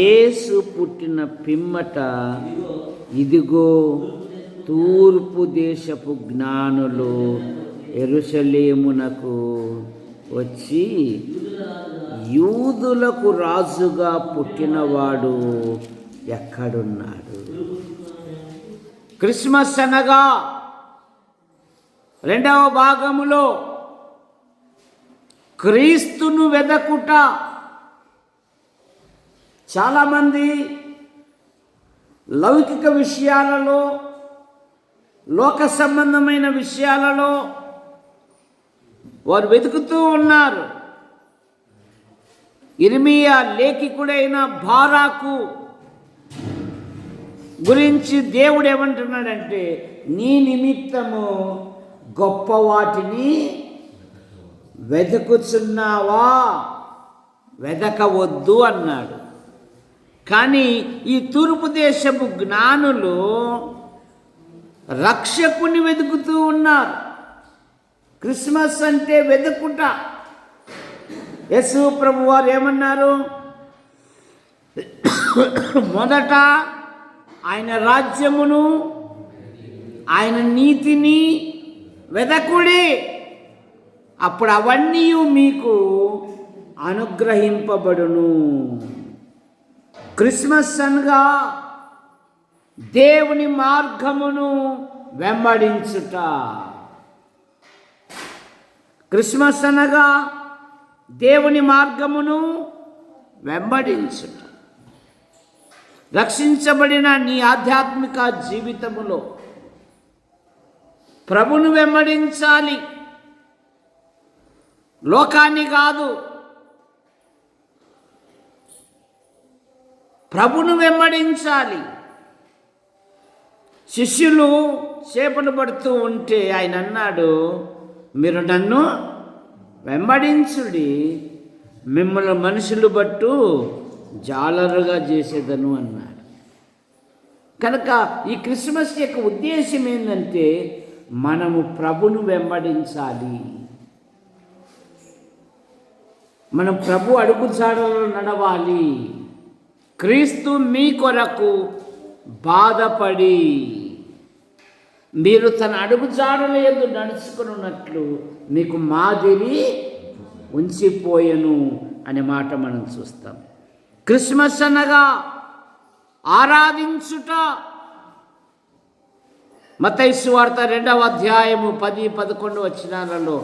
యేసు పుట్టిన పిమ్మట ఇదిగో తూర్పు దేశపు జ్ఞానులు యెరూషలేమునకు వచ్చి, యూదులకు రాజుగా పుట్టినవాడు ఎక్కడున్నాడు? క్రిస్మస్ అనగా రెండవ భాగములో క్రీస్తును వెదకుట. చాలామంది లౌకిక విషయాలలో, లోక సంబంధమైన విషయాలలో వారు వెతుకుతూ ఉన్నారు. ఇర్మియా లేఖికుడైన బారాకు గురించి దేవుడు ఏమంటున్నాడంటే, నీ నిమిత్తము గొప్ప వాటిని వెతుకుచున్నావా, వెదకవద్దు అన్నాడు. కానీ ఈ తూర్పు దేశపు జ్ఞానులు రక్షకుని వెతుకుతూ ఉన్నారు. క్రిస్మస్ అంటే వెతుకుట. యేసు ప్రభు వారు ఏమన్నారు? మొదట ఆయన రాజ్యమును, ఆయన నీతిని వెదకుడి, అప్పుడు అవన్నీ మీకు అనుగ్రహింపబడును. క్రిస్మస్ అనగా దేవుని మార్గమును వెంబడించుట. క్రిస్మస్ అనగా దేవుని మార్గమును వెంబడించుట. రక్షించబడిన నీ ఆధ్యాత్మిక జీవితములో ప్రభును వెంబడించాలి, లోకాన్ని కాదు. ప్రభును వెంబడించాలి. శిష్యులు చేపలు పడుతూ ఉంటే ఆయన అన్నాడు, మీరు నన్ను వెంబడించుడి, మిమ్మల్ని మనుషులు బట్టు జాలరుగా చేసేదను అన్నాడు. కనుక ఈ క్రిస్మస్ యొక్క ఉద్దేశం ఏంటంటే, మనము ప్రభును వెంబడించాలి. మనం ప్రభు అడుగుజాడలో నడవాలి. క్రీస్తు మీ కొరకు బాధపడి మీరు తన అడుగుజాడల యందు నడుచుకున్నట్లు మీకు మాదిరి ఉంచిపోయెను అనే మాట మనం చూస్తాం. క్రిస్మస్ అనగా ఆరాధించుట. మత్తయి సువార్త 2వ అధ్యాయము 10-11 వచనాలలో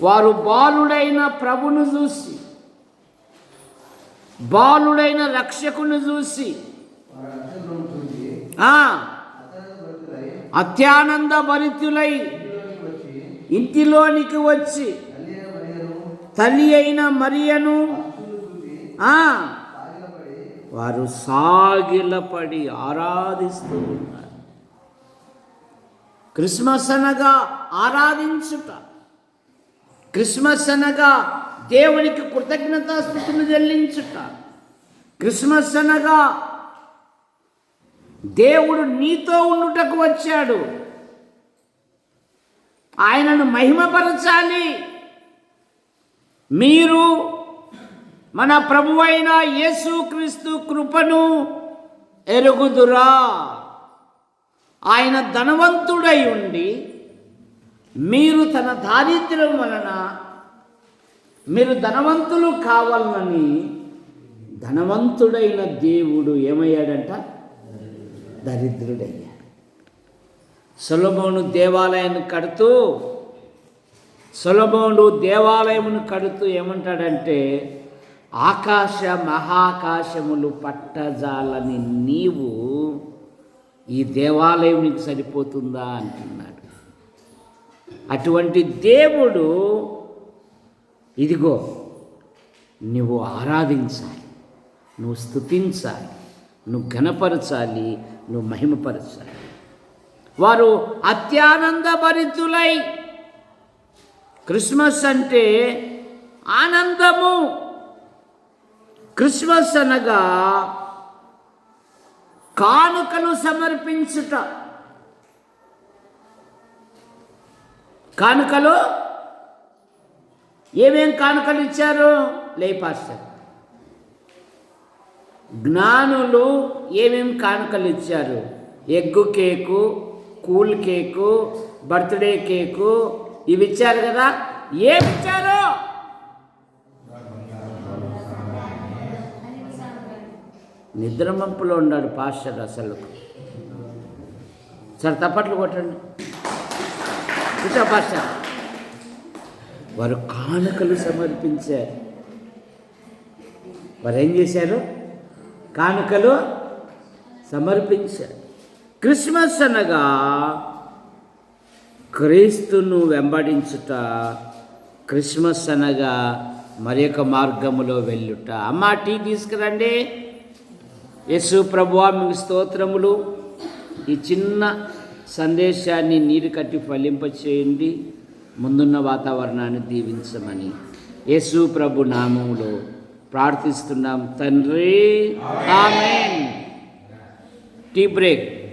వారు బాలుడైన ప్రభును చూసి, బాలుడైన రక్షకుని చూసి అత్యానంద భరితులై ఇంటిలోనికి వచ్చి తల్లి అయిన మరియను వారు సాగిలపడి ఆరాధిస్తూ ఉన్నారు. క్రిస్మస్ అనగా ఆరాధించుట. క్రిస్మస్ అనగా దేవునికి కృతజ్ఞతాస్తుతులు చెల్లించుట. క్రిస్మస్ అనగా దేవుడు నీతో ఉండుటకు వచ్చాడు, ఆయనను మహిమపరచాలి. మీరు మన ప్రభువైన యేసుక్రీస్తు కృపను ఎరుగుదురా. ఆయన ధనవంతుడై ఉండి మీరు తన దారిద్ర్యం వలన మీరు ధనవంతులు కావాలని ధనవంతుడైన దేవుడు ఏమయ్యాడంట? దరిద్రుడయ్యాడు. సొలొమోను దేవాలయాన్ని కడుతూ ఏమంటాడంటే, ఆకాశ మహాకాశములు పట్టజాలని నీవు ఈ దేవాలయం నీకు సరిపోతుందా అంటున్నాడు. అటువంటి దేవుడు ఇదిగో నువ్వు ఆరాధించాలి, నువ్వు స్తుతించాలి, నువ్వు ఘనపరచాలి, నువ్వు మహిమపరచాలి. వారు అత్యానంద భరితులై. క్రిస్మస్ అంటే ఆనందము. క్రిస్మస్ అనగా కానుకలు సమర్పించుట. కానుకలు ఏమేం కానుకలు ఇచ్చారు? లే పాస్టర్, జ్ఞానులు ఏమేమి కానుకలు ఇచ్చారు? Egg cake, cool cake, birthday cake, ఇవి ఇచ్చారు కదా. ఏమి ఇచ్చారు? నిద్రమంపులో ఉన్నాడు పాస్టర్ అసలు. సరే తప్పట్లు కొట్టండి. కూర్చో పాస్టర్. వారు కానుకలు సమర్పించారు. వారు ఏం చేశారు? కానుకలు సమర్పించారు. క్రిస్మస్ అనగా క్రీస్తును వెంబడించుట, క్రిస్మస్ అనగా మరి ఒక మార్గములో వెళ్ళుట. అమ్మ టీ తీసుకురండి. యేసు ప్రభువా మీకు స్తోత్రములు. ఈ చిన్న సందేశాన్ని నీరు కట్టి ఫలింపచేయండి. ముందున్న వాతావరణాన్ని దీవించమని యేసు ప్రభు నామములో ప్రార్థిస్తున్నాం తండ్రి. ఆమేన్. Tea break.